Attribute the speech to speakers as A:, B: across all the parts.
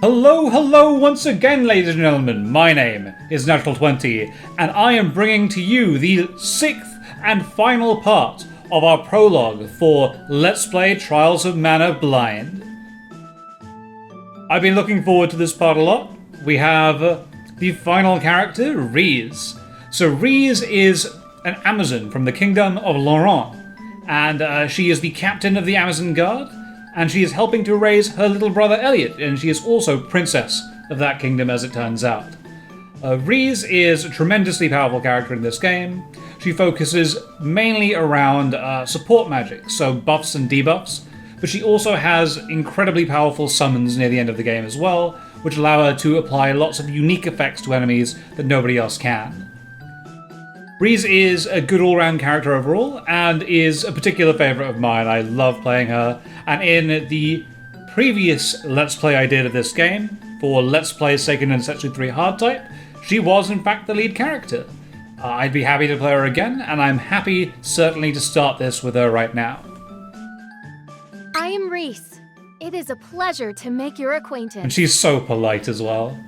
A: Hello once again, ladies and gentlemen. My name is Natural20, and I am bringing to you the 6th and final part of our prologue for Let's Play Trials of Mana Blind. I've been looking forward to this part a lot. We have the final character, Riesz. So Riesz is an Amazon from the Kingdom of Laurent, and she is the captain of the Amazon Guard, and she is helping to raise her little brother Elliot, and she is also princess of that kingdom, as it turns out. Riesz is a tremendously powerful character in this game. She focuses mainly around support magic, so buffs and debuffs, but she also has incredibly powerful summons near the end of the game as well, which allow her to apply lots of unique effects to enemies that nobody else can. Riesz is a good all-round character overall, and is a particular favourite of mine. I love playing her, and in the previous Let's Play I did of this game, for Let's Play Seiken Densetsu 3 Hardtype, she was in fact the lead character. I'd be happy to play her again, and I'm happy certainly to start this with her right now.
B: I am Riesz. It is a pleasure to make your acquaintance.
A: And she's so polite as well.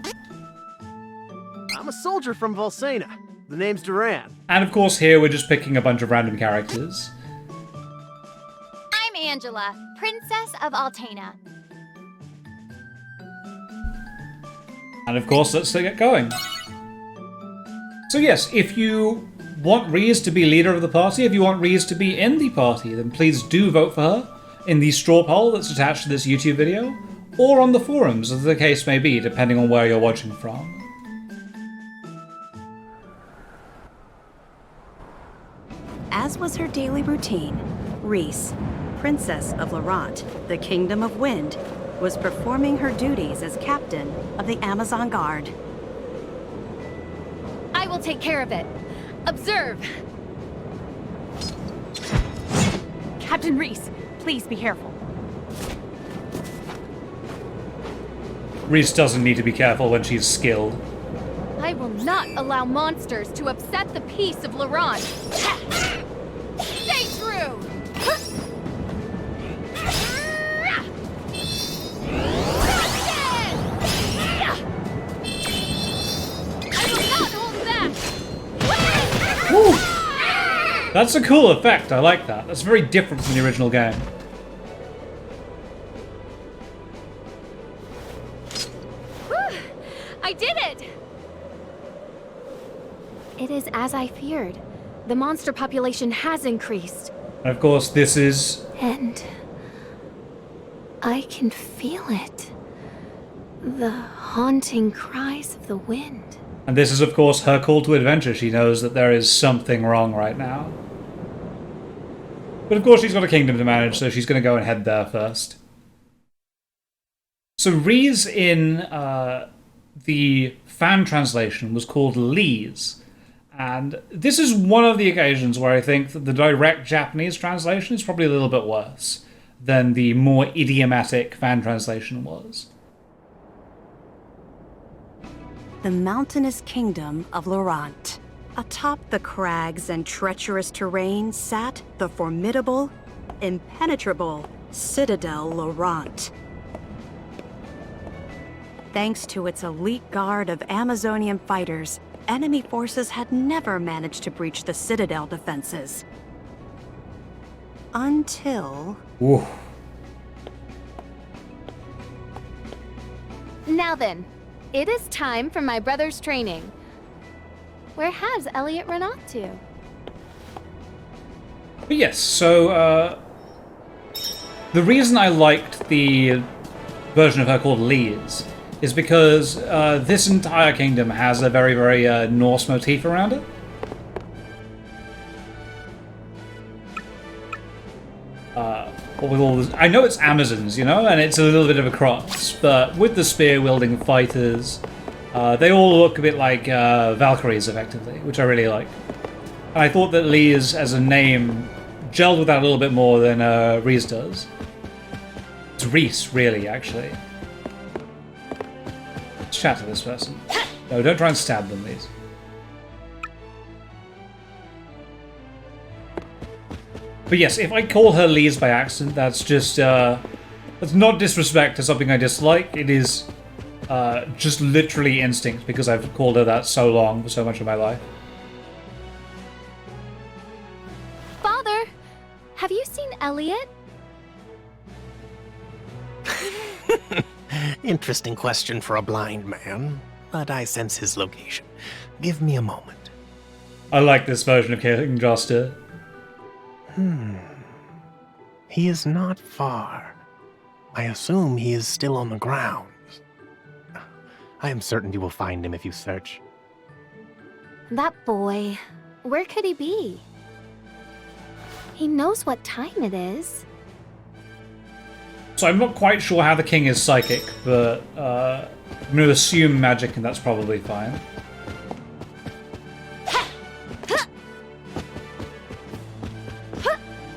C: I'm a soldier from Volsena. The name's Duran.
A: And of course here we're just picking a bunch of random characters.
B: I'm Angela, Princess of Altena.
A: And of course, let's get going. So yes, if you want Riesz to be leader of the party, if you want Riesz to be in the party, then please do vote for her in the straw poll that's attached to this YouTube video, or on the forums, as the case may be, depending on where you're watching from.
D: As was her daily routine, Riesz, Princess of Laurent, the Kingdom of Wind, was performing her duties as captain of the Amazon Guard.
B: I will take care of it. Observe.
D: Captain Riesz, please be careful.
A: Riesz doesn't need to be careful when she's skilled.
B: I will not allow monsters to upset the peace of Laurent. Stay true! I will not hold back!
A: Woo! That's a cool effect, I like that. That's very different from the original game.
B: I did it! It is as I feared. The monster population has increased.
A: And of course, this is...
B: And I can feel it. The haunting cries of the wind.
A: And this is, of course, her call to adventure. She knows that there is something wrong right now. But of course, she's got a kingdom to manage, so she's going to go and head there first. So Riesz in the fan translation was called Liesz. And this is one of the occasions where I think that the direct Japanese translation is probably a little bit worse than the more idiomatic fan translation was.
D: The mountainous kingdom of Laurent. Atop the crags and treacherous terrain sat the formidable, impenetrable Citadel Laurent. Thanks to its elite guard of Amazonian fighters, enemy forces had never managed to breach the Citadel defenses. Until...
A: Ooh.
B: Now then, it is time for my brother's training. Where has Elliot run off to?
A: But yes, so the reason I liked the version of her called Liesz is because this entire kingdom has a very, very Norse motif around it. With all this, I know it's Amazons, you know, and it's a little bit of a cross, but with the spear-wielding fighters, they all look a bit like Valkyries, effectively, which I really like. And I thought that Liesz, as a name, gelled with that a little bit more than Riesz does. It's Riesz, really, actually. Let's chat to this person. No, don't try and stab them, please. But yes, if I call her Liesz by accident, that's just, that's not disrespect to something I dislike. It is just literally instinct, because I've called her that so long for so much of my life.
B: Father, have you seen Elliot?
E: Interesting question for a blind man, but I sense his location. Give me a moment.
A: I like this version of King Joster.
E: He is not far. I assume he is still on the grounds. I am certain you will find him if you search.
B: That boy. Where could he be? He knows what time it is.
A: So I'm not quite sure how the king is psychic, but I'm going to assume magic, and that's probably fine.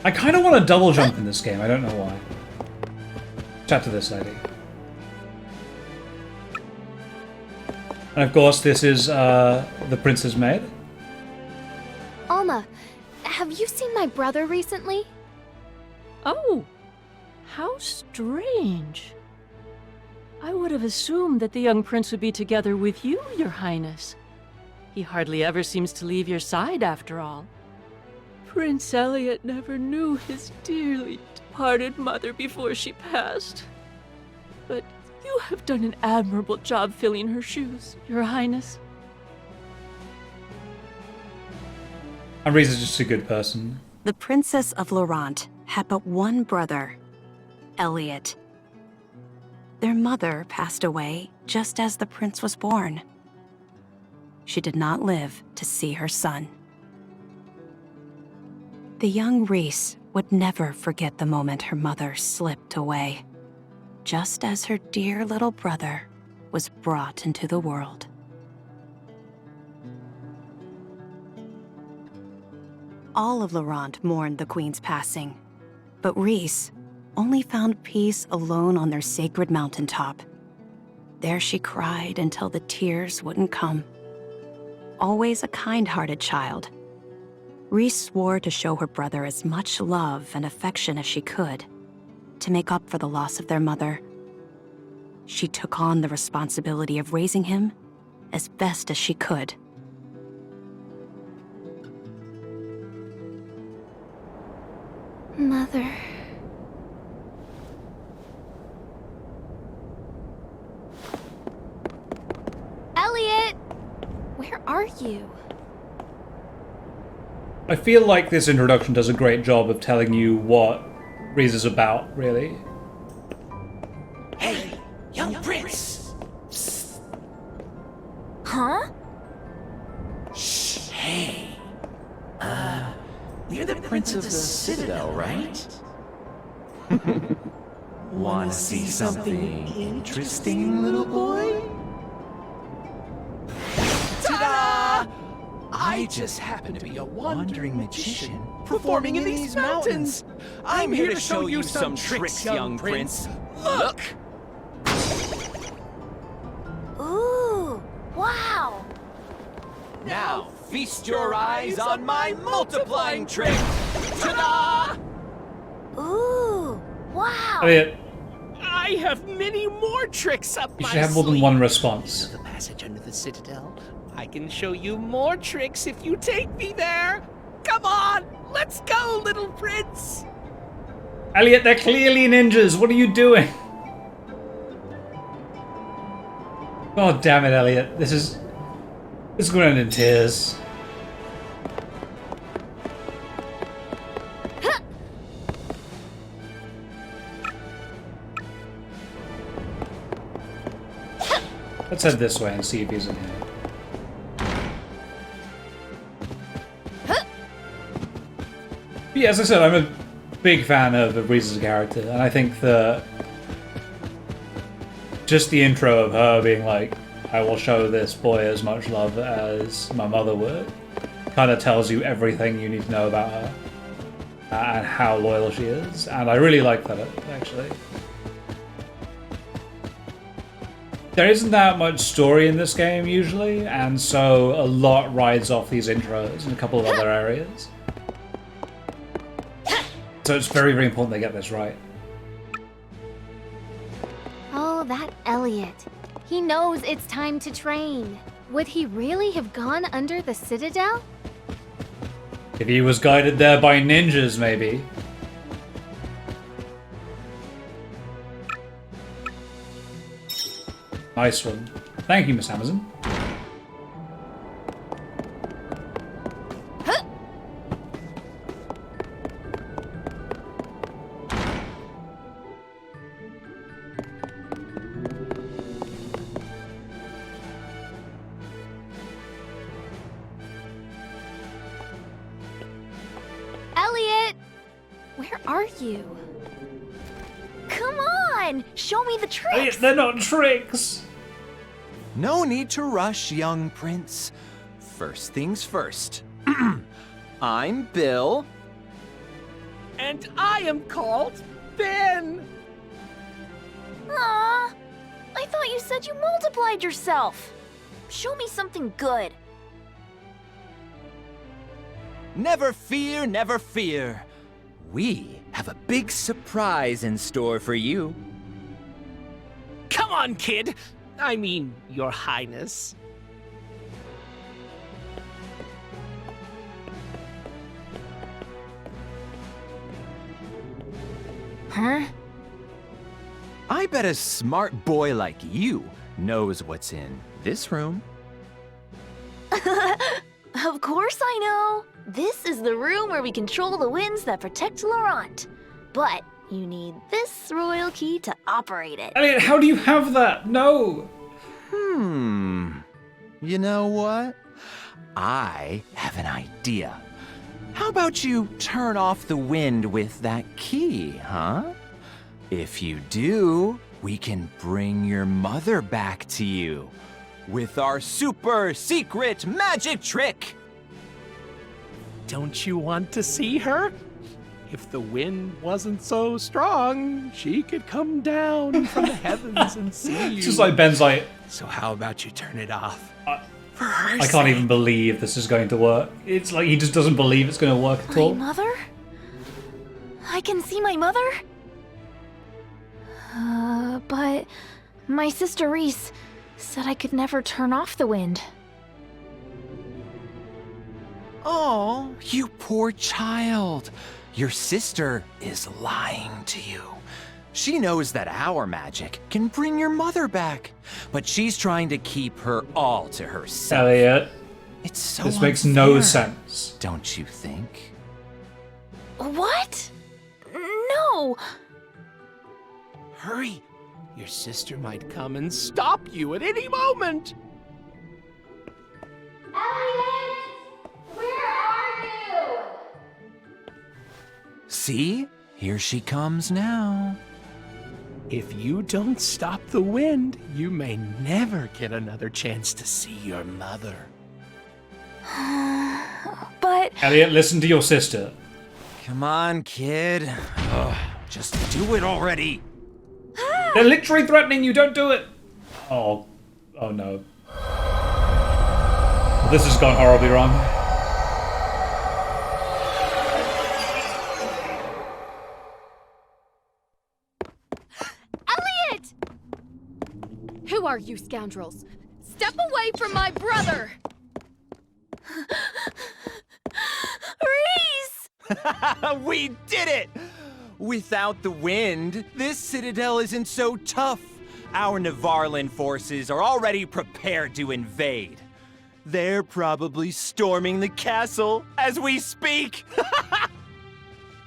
A: I kind of want to double jump in this game, I don't know why. Chat to this lady. And of course, this is the prince's maid.
B: Alma, have you seen my brother recently?
F: Oh, how strange. I would have assumed that the young prince would be together with you, Your Highness. He hardly ever seems to leave your side, after all. Prince Elliot never knew his dearly departed mother before she passed. But you have done an admirable job filling her shoes, Your Highness.
A: And Riesz is just a good person.
D: The Princess of Laurent had but one brother, Elliot. Their mother passed away just as the prince was born. She did not live to see her son. The young Riesz would never forget the moment her mother slipped away, just as her dear little brother was brought into the world. All of Laurent mourned the queen's passing, but Riesz only found peace alone on their sacred mountaintop. There she cried until the tears wouldn't come. Always a kind-hearted child, Riesz swore to show her brother as much love and affection as she could to make up for the loss of their mother. She took on the responsibility of raising him as best as she could.
B: Mother. Elliot! Where are you?
A: I feel like this introduction does a great job of telling you what Riesz is about, really.
G: Hey, young prince! Psst.
B: Huh?
G: Shh, hey. You're the prince of the Citadel, right? Wanna see something interesting, little boy? Ta-da! I just happen to be a wandering magician performing in these mountains. I'm here to show you some tricks, young prince. Look!
B: Ooh, wow!
G: Now, feast your eyes on my multiplying trick! Ta-da!
B: Ooh, wow!
A: Elliot,
E: I have many more tricks up
A: you
E: my
A: should have more than
E: sleeve.
A: one response.
E: The passage under the Citadel. I can show you more tricks if you take me there. Come on, let's go, little prince.
A: Elliot, they're clearly ninjas. What are you doing? God damn it, Elliot. This is going to end in tears. Let's head this way and see if he's in here. But yeah, as I said, I'm a big fan of Riesz's character, and I think that just the intro of her being like, I will show this boy as much love as my mother would, kind of tells you everything you need to know about her and how loyal she is, and I really like that, actually. There isn't that much story in this game, usually, and so a lot rides off these intros and a couple of other areas. So it's very, very important they get this right.
B: Oh, that Elliot. He knows it's time to train. Would he really have gone under the citadel?
A: If he was guided there by ninjas, maybe. Nice one. Thank you, Miss Amazon.
B: Elliot! Where are you?
H: Come on! Show me the tricks!
A: They're not tricks!
G: No need to rush, young prince. First things first. I'm Bill.
C: And I am called Ben.
H: Aw, I thought you said you multiplied yourself. Show me something good.
G: Never fear, never fear. We have a big surprise in store for you.
C: Come on, kid. I mean, Your Highness.
H: Huh?
G: I bet a smart boy like you knows what's in this room.
H: Of course I know. This is the room where we control the winds that protect Laurent. But you need this royal key to operate it.
A: Elliot, how do you have that? No!
G: You know what? I have an idea. How about you turn off the wind with that key, huh? If you do, we can bring your mother back to you with our super secret magic trick.
C: Don't you want to see her? If the wind wasn't so strong, she could come down from the heavens and see you.
A: It's just like Ben's like,
C: So how about you turn it off? For her
A: I can't
C: sake.
A: even believe this is going to work. It's like he just doesn't believe it's going to work at
H: My
A: all.
H: mother? I can see my mother? But my sister Riesz said I could never turn off the wind.
G: Oh, you poor child. Your sister is lying to you. She knows that our magic can bring your mother back, but she's trying to keep her all to herself.
A: Elliot,
G: It's so
A: this makes no
G: unfair,
A: sense.
G: don't you think?
H: What? No!
C: Hurry! Your sister might come and stop you at any moment!
B: Elliot! Where are you?
G: See? Here she comes now.
C: If you don't stop the wind, you may never get another chance to see your mother.
H: But
A: Elliot, listen to your sister.
G: Come on, kid. Ugh, just do it already.
A: They're literally threatening you, don't do it! Oh no. This has gone horribly wrong.
B: Elliot! Who are you scoundrels? Step away from my brother!
H: Riesz!
G: We did it! Without the wind, this citadel isn't so tough. Our Navarlan forces are already prepared to invade. They're probably storming the castle as we speak.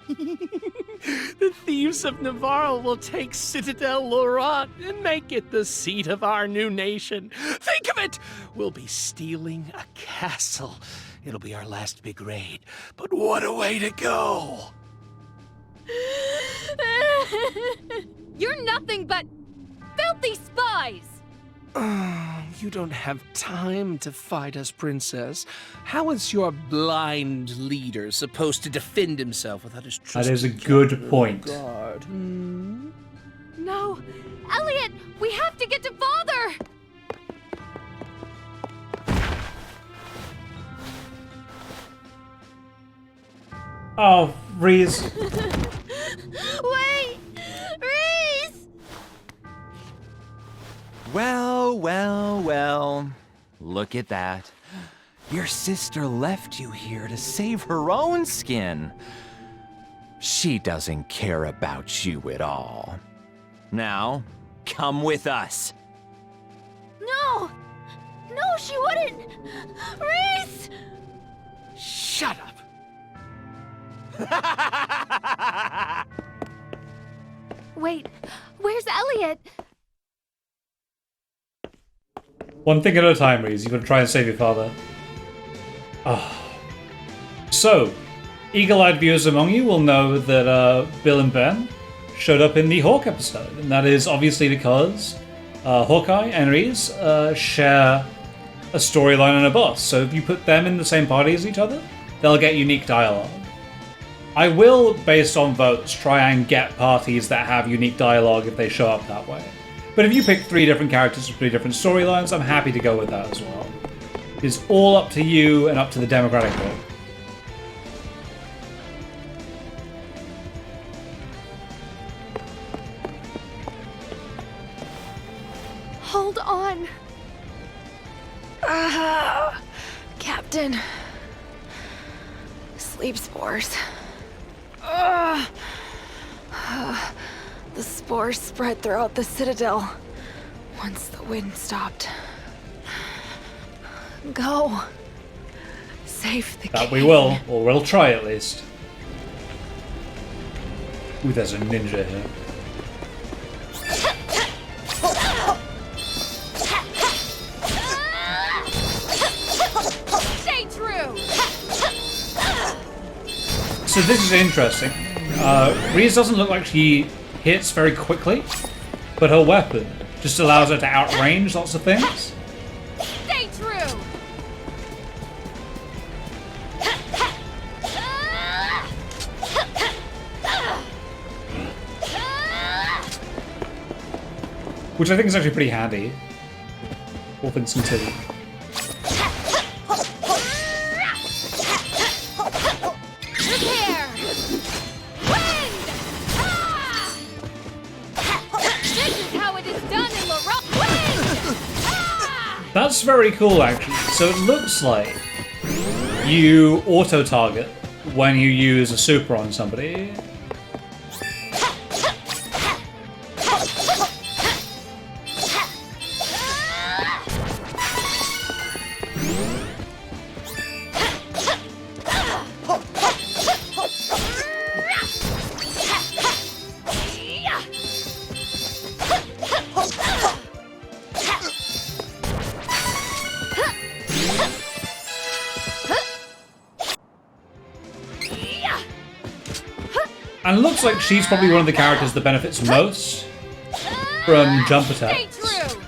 C: The thieves of Navarre will take Citadel Laurent and make it the seat of our new nation. Think of it! We'll be stealing a castle. It'll be our last big raid. But what a way to go!
B: You're nothing but filthy spies!
C: You don't have time to fight us, Princess. How is your blind leader supposed to defend himself without his
A: That is a
C: trusted
A: good point.
C: guard? Hmm?
B: No! Elliot! We have to get to father!
A: Oh, Riesz.
H: Wait! Riesz!
G: Well, Well. Look at that. Your sister left you here to save her own skin. She doesn't care about you at all. Now, come with us.
H: No! No, she wouldn't! Riesz!
C: Shut up.
B: Wait, where's Elliot?
A: One thing at a time, Riesz. You've got to try and save your father. So, eagle-eyed viewers among you will know that Bill and Ben showed up in the Hawk episode, and that is obviously because Hawkeye and Riesz share a storyline and a boss. So if you put them in the same party as each other, they'll get unique dialogue. I will, based on votes, try and get parties that have unique dialogue if they show up that way. But if you pick 3 different characters with 3 different storylines, I'm happy to go with that as well. It's all up to you and up to the democratic vote.
B: Hold on.
I: Captain. Sleep spores. The spores spread throughout the Citadel once the wind stopped. Go. Save the
A: That
I: king.
A: we will, or we'll try at least. Ooh, there's a ninja here.
B: Stay true.
A: So this is interesting. Riesz doesn't look like she hits very quickly, but her weapon just allows her to outrange lots of things.
B: Stay true.
A: Which I think is actually pretty handy. All things considered.
B: Prepare. Wind. This is how it is done in Laurent. Wind.
A: That's very cool, actually. So it looks like you auto-target when you use a super on somebody. And it looks like she's probably one of the characters that benefits most from jump
B: Stay
A: attacks.
B: true.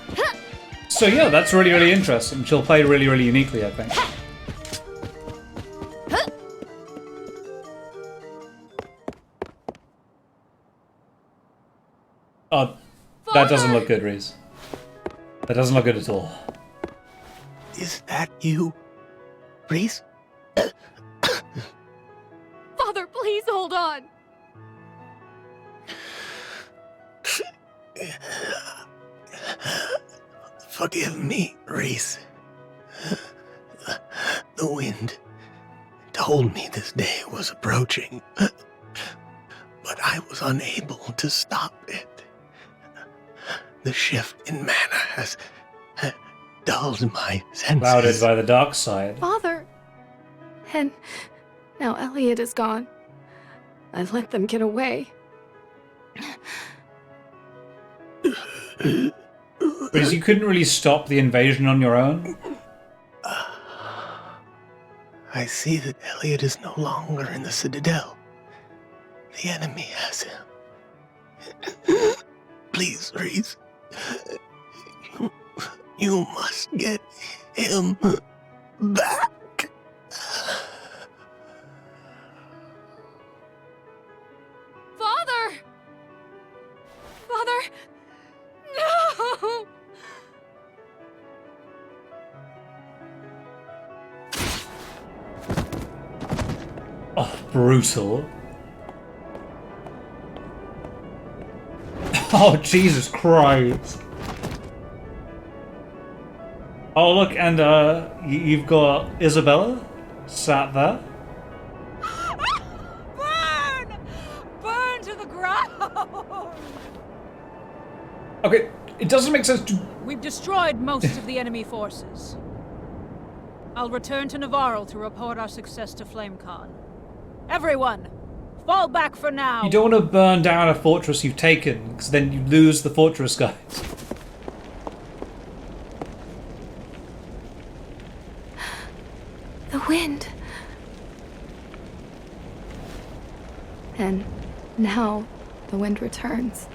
A: So yeah, that's really, really interesting. She'll play really, really uniquely, I think. Oh, that doesn't look good, Riesz. That doesn't look good at all.
E: Is that you, Riesz?
B: Father, please hold on.
E: Forgive me, Riesz. The wind told me this day was approaching, but I was unable to stop it. The shift in mana has dulled my senses.
A: Clouded by the dark side.
I: Father. And now Elliot is gone. I let them get away.
A: Riesz, you couldn't really stop the invasion on your own.
E: I see that Elliot is no longer in the Citadel. The enemy has him. Please, Riesz. You must get him back.
B: Father! Father! No!
A: Oh, brutal. Oh, Jesus Christ. Oh look, and you've got Isabella sat there.
J: Burn! Burn to the ground!
A: Okay, it doesn't make sense to...
J: We've destroyed most of the enemy forces. I'll return to Navarro to report our success to FlameCon. Everyone, fall back for now!
A: You don't want to burn down a fortress you've taken, because then you lose the fortress guys.
I: The wind. And now the wind returns.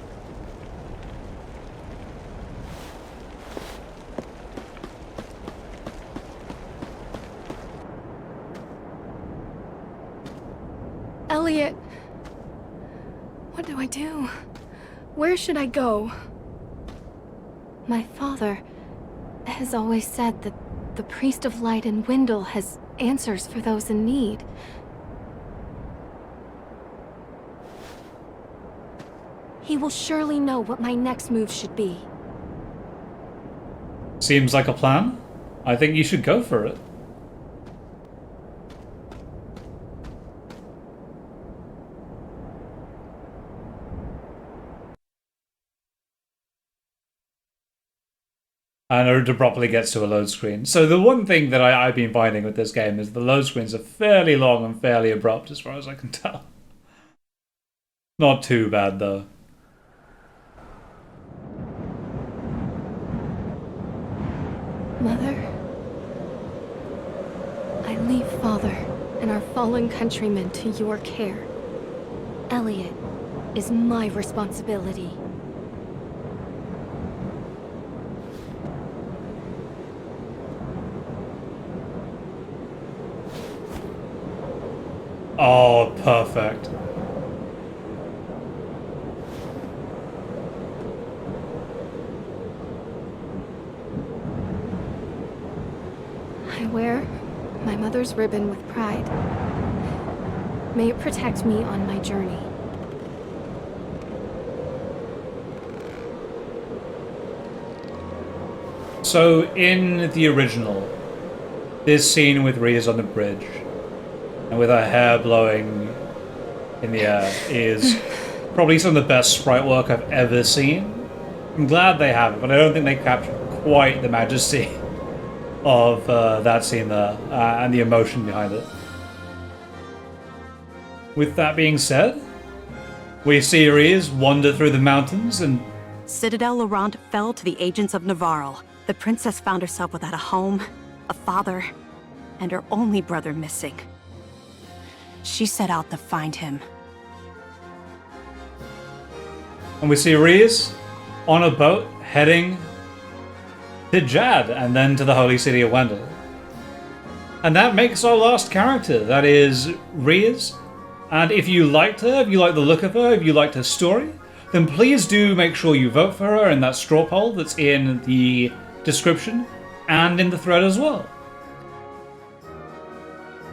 I: Elliot, what do I do? Where should I go?
B: My father has always said that the Priest of Light in Wendell has answers for those in need. He will surely know what my next move should be.
A: Seems like a plan. I think you should go for it. And it abruptly gets to a load screen. So the one thing that I've been finding with this game is the load screens are fairly long and fairly abrupt as far as I can tell. Not too bad though.
I: Mother, I leave Father and our fallen countrymen to your care. Elliot is my responsibility.
A: Oh, perfect.
I: I wear my mother's ribbon with pride. May it protect me on my journey.
A: So in the original, this scene with Riesz on the bridge, and with her hair blowing in the air, is probably some of the best sprite work I've ever seen. I'm glad they have it, but I don't think they captured quite the majesty of that scene there, and the emotion behind it. With that being said, we see Riesz wander through the mountains and...
D: Citadel Laurent fell to the agents of Navarro. The princess found herself without a home, a father, and her only brother missing. She set out to find him.
A: And we see Riesz on a boat heading to Jad and then to the holy city of Wendell. And that makes our last character. That is Riesz. And if you liked her, if you like the look of her, if you liked her story, then please do make sure you vote for her in that straw poll that's in the description and in the thread as well.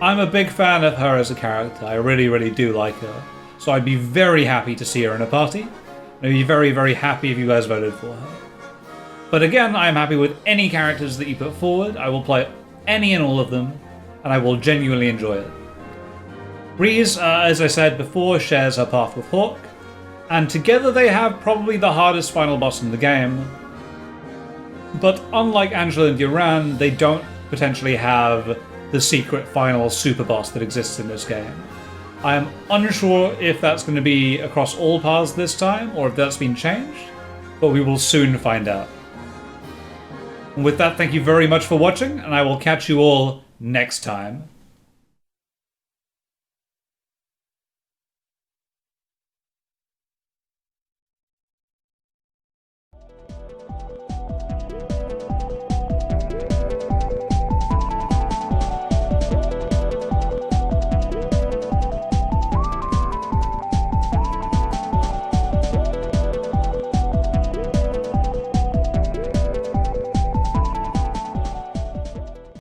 A: I'm a big fan of her as a character. I really, really do like her. So I'd be very happy to see her in a party. I'd be very, very happy if you guys voted for her. But again, I'm happy with any characters that you put forward. I will play any and all of them, and I will genuinely enjoy it. Riesz, as I said before, shares her path with Hawk, and together they have probably the hardest final boss in the game. But unlike Angela and Duran, they don't potentially have the secret final super boss that exists in this game. I am unsure if that's going to be across all paths this time, or if that's been changed, but we will soon find out. And with that, thank you very much for watching, and I will catch you all next time.